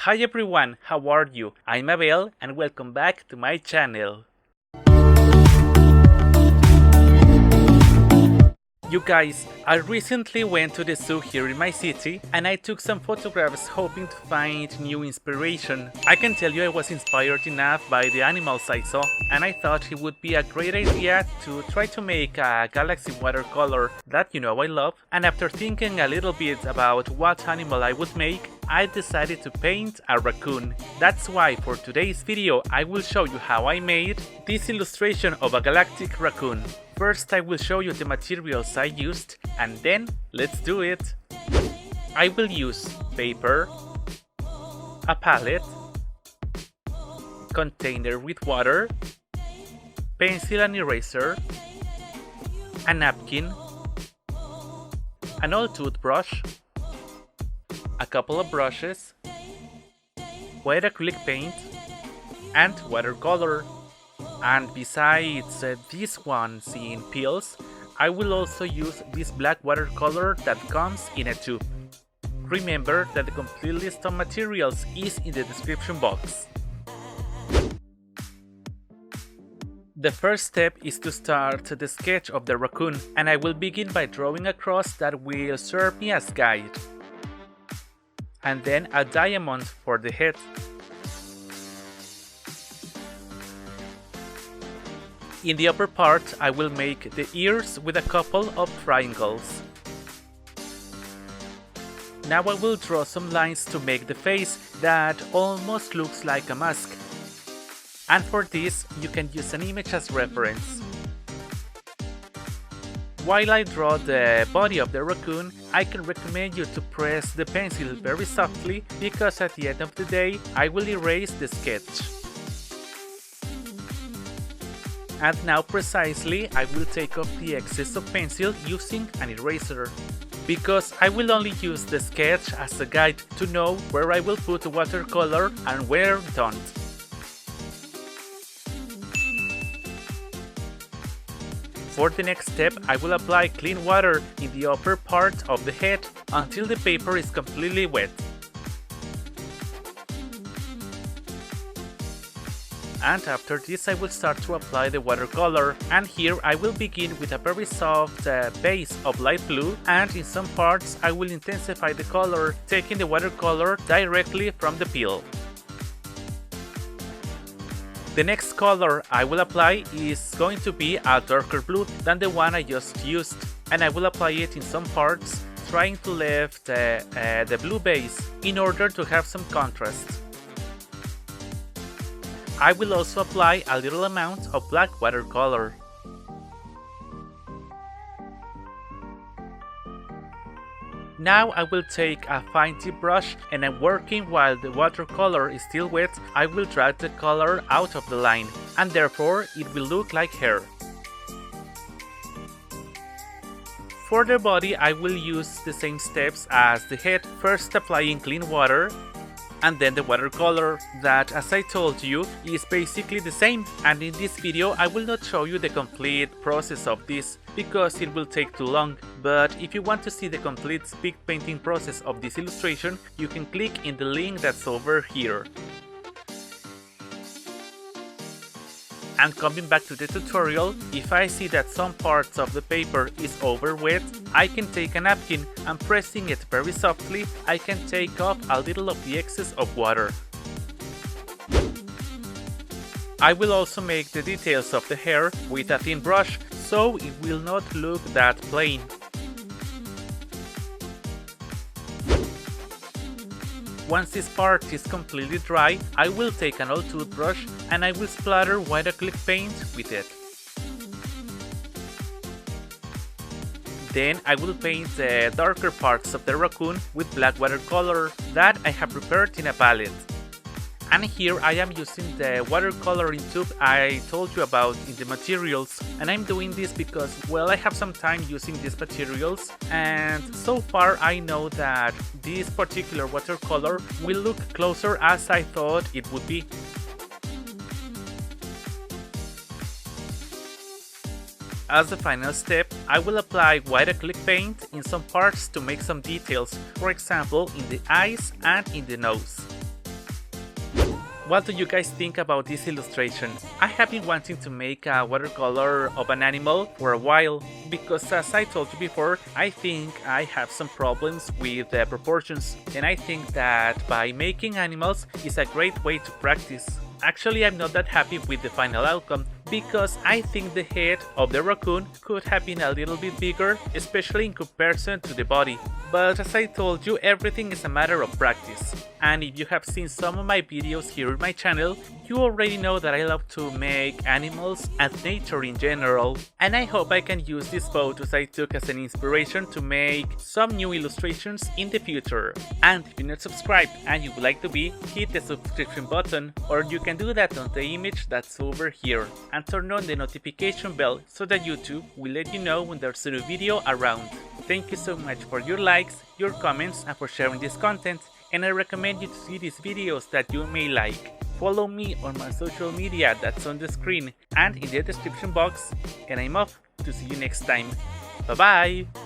Hi everyone, how are you? I'm Abel and welcome back to my channel. You guys, I recently went to the zoo here in my city and I took some photographs hoping to find new inspiration. I can tell you I was inspired enough by the animals I saw and I thought it would be a great idea to try to make a galaxy watercolor that you know I love, and after thinking a little bit about what animal I would make, I decided to paint a raccoon. That's why for today's video I will show you how I made this illustration of a galactic raccoon. First I will show you the materials I used and then let's do it. I will use paper, a palette, container with water, pencil and eraser, a napkin, an old toothbrush, a couple of brushes, white acrylic paint, and watercolor. And besides these ones in pills, I will also use this black watercolor that comes in a tube. Remember that the complete list of materials is in the description box. The first step is to start the sketch of the raccoon, and I will begin by drawing a cross that will serve me as guide. And then a diamond for the head. In the upper part, I will make the ears with a couple of triangles. Now I will draw some lines to make the face that almost looks like a mask. And for this, you can use an image as reference. While I draw the body of the raccoon, I can recommend you to press the pencil very softly because at the end of the day, I will erase the sketch. And now precisely I will take off the excess of pencil using an eraser, because I will only use the sketch as a guide to know where I will put watercolor and where don't. For the next step, I will apply clean water in the upper part of the head until the paper is completely wet. And after this I will start to apply the watercolor, and here I will begin with a very soft base of light blue, and in some parts I will intensify the color, taking the watercolor directly from the peel. The next color I will apply is going to be a darker blue than the one I just used, and I will apply it in some parts, trying to leave the blue base in order to have some contrast. I will also apply a little amount of black watercolor. Now I will take a fine tip brush and I'm working while the watercolor is still wet. I will drag the color out of the line and therefore it will look like hair. For the body I will use the same steps as the head, first applying clean water, and then the watercolor that, as I told you, is basically the same, and in this video I will not show you the complete process of this because it will take too long, but if you want to see the complete speed painting process of this illustration, you can click in the link that's over here. And coming back to the tutorial, if I see that some parts of the paper is over wet, I can take a napkin and pressing it very softly, I can take off a little of the excess of water. I will also make the details of the hair with a thin brush, so it will not look that plain. Once this part is completely dry, I will take an old toothbrush and I will splatter white acrylic paint with it. Then I will paint the darker parts of the raccoon with black watercolor that I have prepared in a palette. And here I am using the watercoloring tube I told you about in the materials, and I'm doing this because, well, I have some time using these materials and so far I know that this particular watercolor will look closer as I thought it would be. As the final step, I will apply white acrylic paint in some parts to make some details, for example in the eyes and in the nose. What do you guys think about this illustration? I have been wanting to make a watercolor of an animal for a while, because as I told you before, I think I have some problems with the proportions, and I think that by making animals is a great way to practice. Actually, I'm not that happy with the final outcome, because I think the head of the raccoon could have been a little bit bigger, especially in comparison to the body. But as I told you, everything is a matter of practice. And if you have seen some of my videos here on my channel, you already know that I love to make animals and nature in general. And I hope I can use these photos I took as an inspiration to make some new illustrations in the future. And if you're not subscribed and you would like to be, hit the subscription button, or you can do that on the image that's over here. And turn on the notification bell so that YouTube will let you know when there's a new video around. Thank you so much for your likes, your comments, and for sharing this content, and I recommend you to see these videos that you may like. Follow me on my social media that's on the screen and in the description box, and I'm off to see you next time. Bye bye!